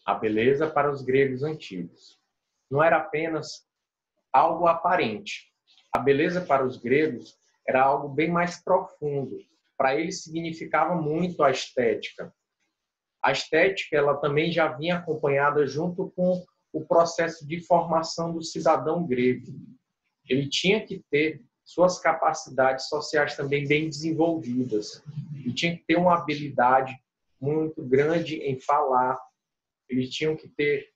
a beleza para os gregos antigos. Não era apenas algo aparente. A beleza para os gregos era algo bem mais profundo. Para eles significava muito a estética. A estética ela também já vinha acompanhada junto com o processo de formação do cidadão grego. Ele tinha que ter suas capacidades sociais também bem desenvolvidas. Ele tinha que ter uma habilidade muito grande em falar. Eles tinham que ter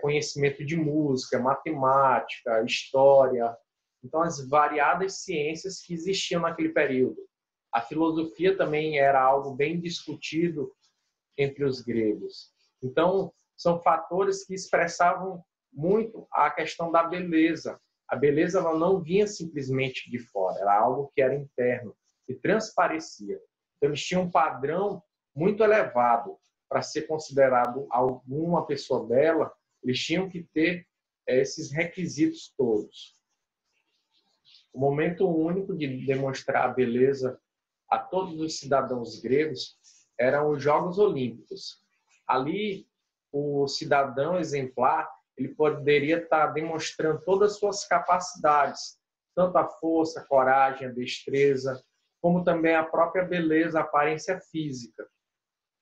conhecimento de música, matemática, história. Então, as variadas ciências que existiam naquele período. A filosofia também era algo bem discutido entre os gregos. Então, são fatores que expressavam muito a questão da beleza. A beleza ela não vinha simplesmente de fora, era algo que era interno e transparecia. Então, eles tinham um padrão muito elevado para ser considerado alguma pessoa bela, eles tinham que ter esses requisitos todos. O momento único de demonstrar a beleza a todos os cidadãos gregos eram os Jogos Olímpicos. Ali, o cidadão exemplar ele poderia estar demonstrando todas as suas capacidades, tanto a força, a coragem, a destreza, como também a própria beleza, a aparência física.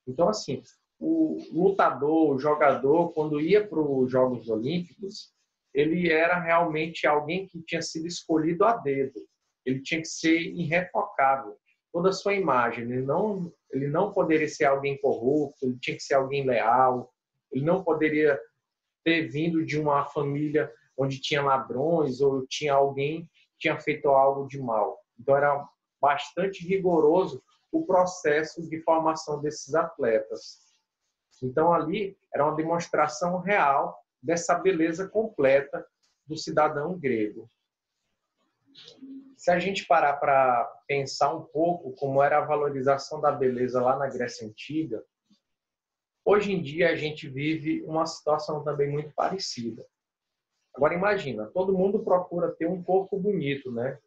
Então, assim, o lutador, o jogador, quando ia para os Jogos Olímpicos, ele era realmente alguém que tinha sido escolhido a dedo. Ele tinha que ser irretocável. Toda a sua imagem. Ele não poderia ser alguém corrupto, ele tinha que ser alguém leal, ele não poderia ter vindo de uma família onde tinha ladrões ou tinha alguém que tinha feito algo de mal. Então, era bastante rigoroso o processo de formação desses atletas. Então, ali era uma demonstração real dessa beleza completa do cidadão grego. Se a gente parar para pensar um pouco como era a valorização da beleza lá na Grécia Antiga, hoje em dia a gente vive uma situação também muito parecida. Agora imagina, todo mundo procura ter um corpo bonito, né?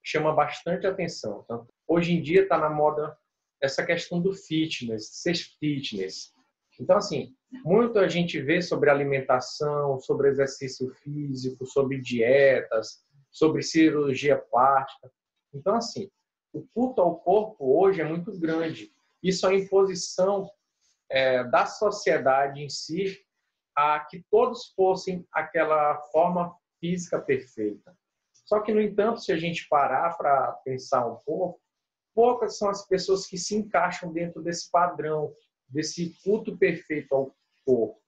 Chama bastante atenção. Então, hoje em dia está na moda essa questão do fitness, ser fitness. Então, assim, muito a gente vê sobre alimentação, sobre exercício físico, sobre dietas, sobre cirurgia plástica. Então, assim, o culto ao corpo hoje é muito grande. Isso é a imposição da sociedade em si a que todos fossem aquela forma física perfeita. Só que, no entanto, se a gente parar para pensar um pouco, poucas são as pessoas que se encaixam dentro desse padrão, desse culto perfeito ao corpo.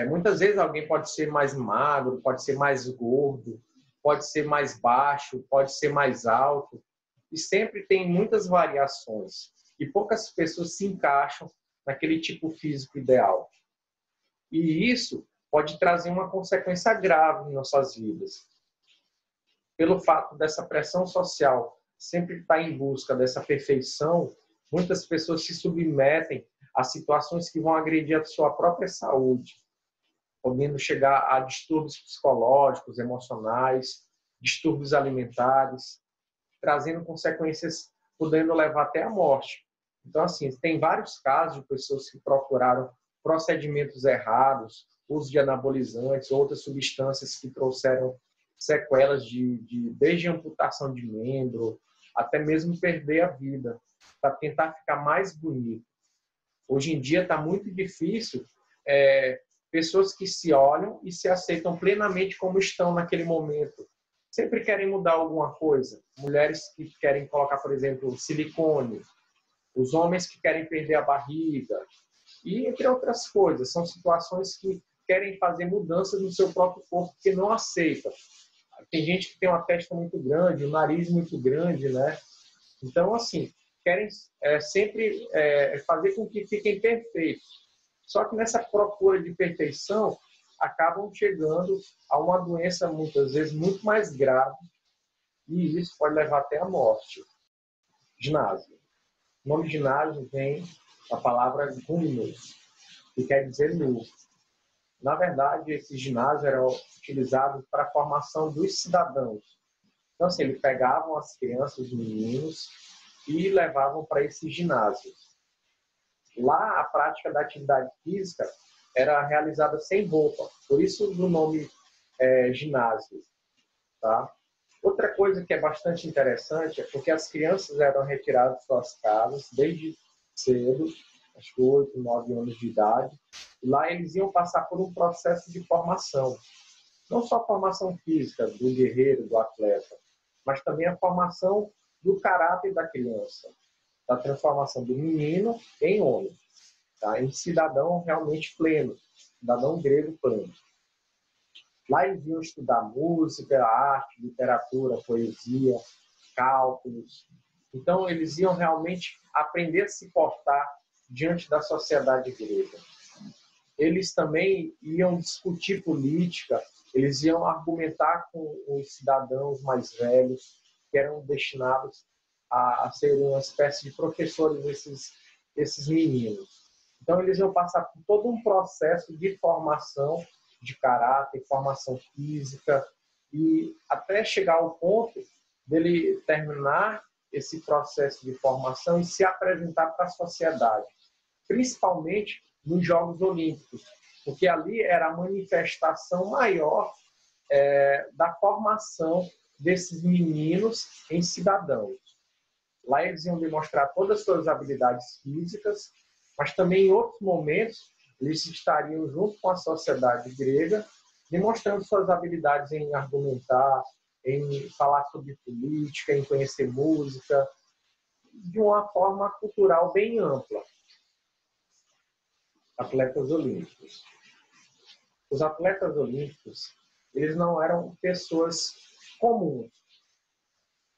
Muitas vezes alguém pode ser mais magro, pode ser mais gordo, pode ser mais baixo, pode ser mais alto, e sempre tem muitas variações. E poucas pessoas se encaixam naquele tipo físico ideal. E isso pode trazer uma consequência grave em nossas vidas. Pelo fato dessa pressão social sempre estar em busca dessa perfeição, muitas pessoas se submetem a situações que vão agredir a sua própria saúde, podendo chegar a distúrbios psicológicos, emocionais, distúrbios alimentares, trazendo consequências, podendo levar até a morte. Então, assim, tem vários casos de pessoas que procuraram procedimentos errados, uso de anabolizantes, outras substâncias que trouxeram sequelas desde amputação de membro, até mesmo perder a vida, para tentar ficar mais bonito. Hoje em dia está muito difícil pessoas que se olham e se aceitam plenamente como estão naquele momento. Sempre querem mudar alguma coisa. Mulheres que querem colocar, por exemplo, silicone. Os homens que querem perder a barriga. E entre outras coisas. São situações que querem fazer mudanças no seu próprio corpo porque não aceitam. Tem gente que tem uma testa muito grande, um nariz muito grande, né? Então, assim, querem sempre fazer com que fiquem perfeitos. Só que nessa procura de perfeição, acabam chegando a uma doença, muitas vezes, muito mais grave, e isso pode levar até a morte. Ginásio. O nome ginásio vem da palavra gúmenos, que quer dizer nu. Na verdade, esse ginásio era utilizado para a formação dos cidadãos. Então, assim, eles pegavam as crianças, os meninos, e levavam para esses ginásios. Lá, a prática da atividade física era realizada sem roupa, por isso do nome ginásio. Tá? Outra coisa que é bastante interessante é porque as crianças eram retiradas de suas casas desde cedo, acho que 8, 9 anos de idade, e lá eles iam passar por um processo de formação. Não só a formação física do guerreiro, do atleta, mas também a formação do caráter da criança, da transformação do menino em homem, tá? Em cidadão realmente pleno, cidadão grego pleno. Lá eles iam estudar música, arte, literatura, poesia, cálculos. Então, eles iam realmente aprender a se portar diante da sociedade grega. Eles também iam discutir política, eles iam argumentar com os cidadãos mais velhos, que eram destinados a serem uma espécie de professores desses meninos. Então, eles iam passar por todo um processo de formação de caráter, formação física, e até chegar ao ponto dele terminar esse processo de formação e se apresentar para a sociedade, principalmente nos Jogos Olímpicos, porque ali era a manifestação maior da formação desses meninos em cidadãos. Lá eles iam demonstrar todas as suas habilidades físicas, mas também em outros momentos eles estariam junto com a sociedade grega, demonstrando suas habilidades em argumentar, em falar sobre política, em conhecer música, de uma forma cultural bem ampla. Atletas olímpicos. Os atletas olímpicos, eles não eram pessoas comuns.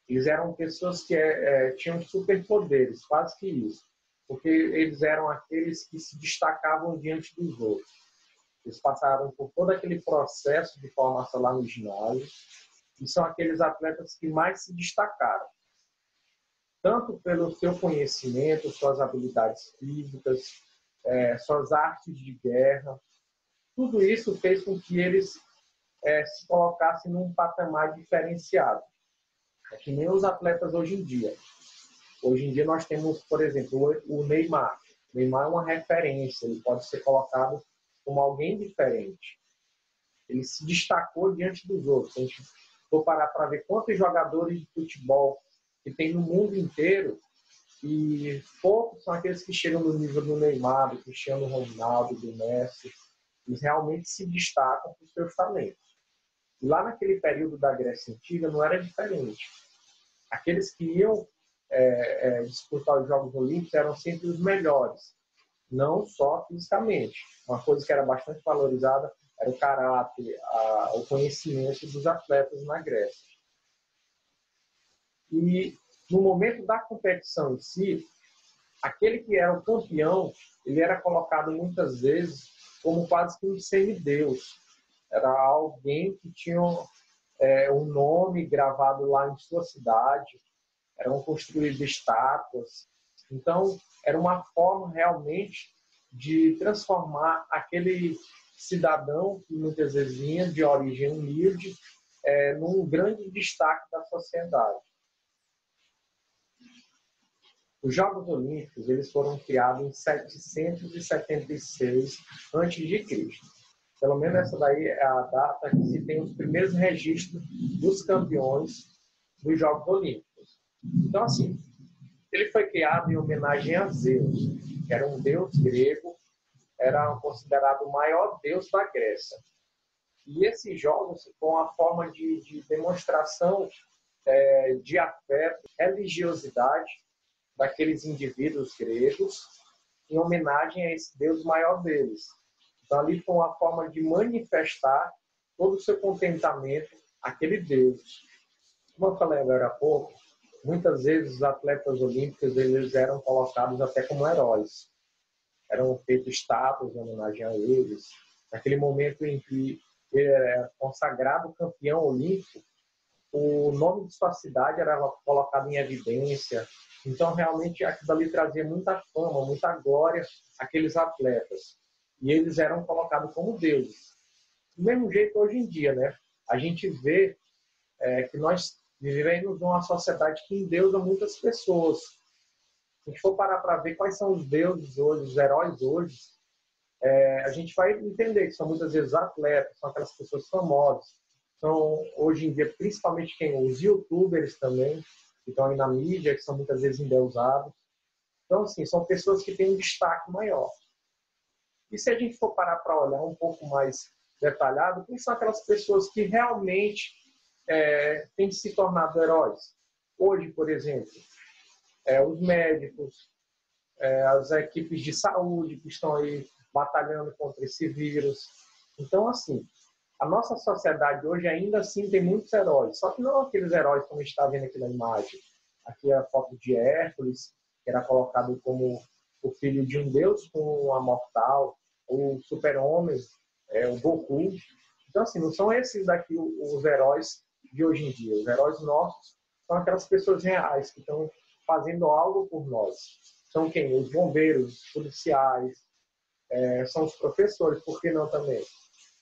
Eles eram pessoas que tinham superpoderes, quase que isso. Porque eles eram aqueles que se destacavam diante dos outros. Eles passaram por todo aquele processo de formação lá no ginásio e são aqueles atletas que mais se destacaram. Tanto pelo seu conhecimento, suas habilidades físicas, suas artes de guerra. Tudo isso fez com que eles se colocassem num patamar diferenciado. É que nem os atletas hoje em dia. Hoje em dia nós temos, por exemplo, o Neymar. O Neymar é uma referência, ele pode ser colocado como alguém diferente. Ele se destacou diante dos outros. Se a gente for parar para ver quantos jogadores de futebol que tem no mundo inteiro, e poucos são aqueles que chegam no nível do Neymar, do Cristiano Ronaldo, do Messi. Eles realmente se destacam por seus talentos. E lá naquele período da Grécia Antiga não era diferente. Aqueles que iam disputar os Jogos Olímpicos eram sempre os melhores, não só fisicamente. Uma coisa que era bastante valorizada era o caráter, o conhecimento dos atletas na Grécia. E no momento da competição em si, aquele que era o campeão, ele era colocado muitas vezes como quase que um semideus. Era alguém que tinha um nome gravado lá em sua cidade, eram construídas estátuas. Então, era uma forma realmente de transformar aquele cidadão, que muitas vezes vinha de origem humilde, num grande destaque da sociedade. Os Jogos Olímpicos eles foram criados em 776 a.C. Pelo menos essa daí é a data que se tem os primeiros registros dos campeões dos Jogos Olímpicos. Então, assim, ele foi criado em homenagem a Zeus, que era um deus grego, era considerado o maior deus da Grécia. E esses jogos foram uma forma de demonstração de afeto, religiosidade daqueles indivíduos gregos, em homenagem a esse deus maior deles. Então, ali foi uma forma de manifestar todo o seu contentamento àquele deus. Como eu falei agora há pouco, muitas vezes os atletas olímpicos eles eram colocados até como heróis. Eram feitos estátuas em homenagem a eles. Naquele momento em que ele era consagrado campeão olímpico, o nome de sua cidade era colocado em evidência. Então, realmente, aquilo ali trazia muita fama, muita glória àqueles atletas. E eles eram colocados como deuses. Do mesmo jeito, hoje em dia, né? A gente vê que nós vivemos numa sociedade que endeusa muitas pessoas. a gente for parar para ver quais são os deuses hoje, os heróis hoje, a gente vai entender que são muitas vezes atletas, são aquelas pessoas famosas. São, hoje em dia, principalmente os youtubers também, que estão aí na mídia, que são muitas vezes endeusados. Então, assim, são pessoas que têm um destaque maior. E se a gente for parar para olhar um pouco mais detalhado, quem são aquelas pessoas que realmente têm se tornado heróis? Hoje, por exemplo, os médicos, as equipes de saúde que estão aí batalhando contra esse vírus. Então, assim, a nossa sociedade hoje ainda assim tem muitos heróis, só que não aqueles heróis como a gente está vendo aqui na imagem. Aqui é a foto de Hércules, que era colocado como o filho de um deus com uma mortal, o super-homem, o Goku. Então, assim, não são esses daqui os heróis de hoje em dia. Os heróis nossos são aquelas pessoas reais que estão fazendo algo por nós. São quem? Os bombeiros, os policiais, são os professores, por que não também?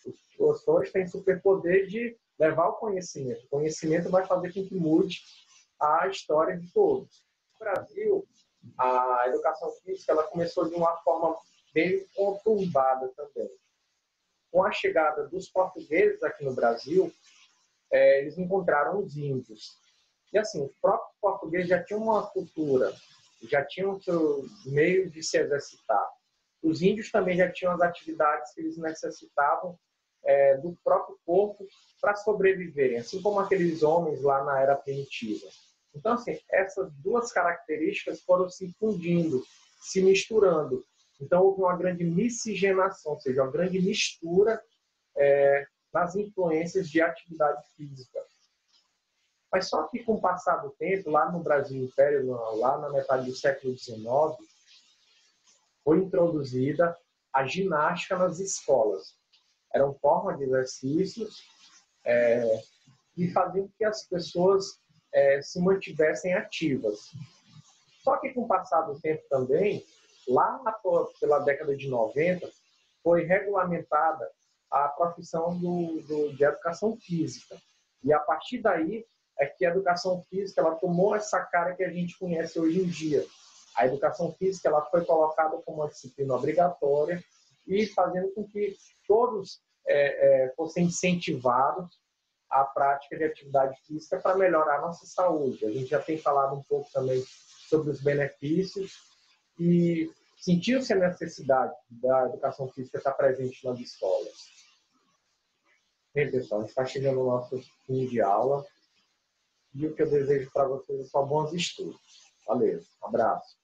Os professores têm superpoder de levar o conhecimento. O conhecimento vai fazer com que mude a história de todos. No Brasil, a educação física ela começou de uma forma bem conturbada também. Com a chegada dos portugueses aqui no Brasil, eles encontraram os índios. E assim, os próprios portugueses já tinham uma cultura, já tinham seus meios de se exercitar. Os índios também já tinham as atividades que eles necessitavam do próprio corpo para sobreviverem, assim como aqueles homens lá na era primitiva. Então, assim, essas duas características foram se fundindo, se misturando. Então, houve uma grande miscigenação, ou seja, uma grande mistura nas influências de atividade física. Mas só que com o passar do tempo, lá no Brasil Império, lá na metade do século XIX, foi introduzida a ginástica nas escolas. Eram formas de exercícios que faziam que as pessoas se mantivessem ativas. Só que com o passar do tempo também, lá pela década de 90, foi regulamentada a profissão de educação física. E a partir daí é que a educação física ela tomou essa cara que a gente conhece hoje em dia. A educação física ela foi colocada como uma disciplina obrigatória e fazendo com que todos fossem incentivados à prática de atividade física para melhorar a nossa saúde. A gente já tem falado um pouco também sobre os benefícios e sentiu-se a necessidade da educação física estar presente nas escolas. Bem, pessoal, a gente está chegando no nosso fim de aula e o que eu desejo para vocês é só bons estudos. Valeu, um abraço.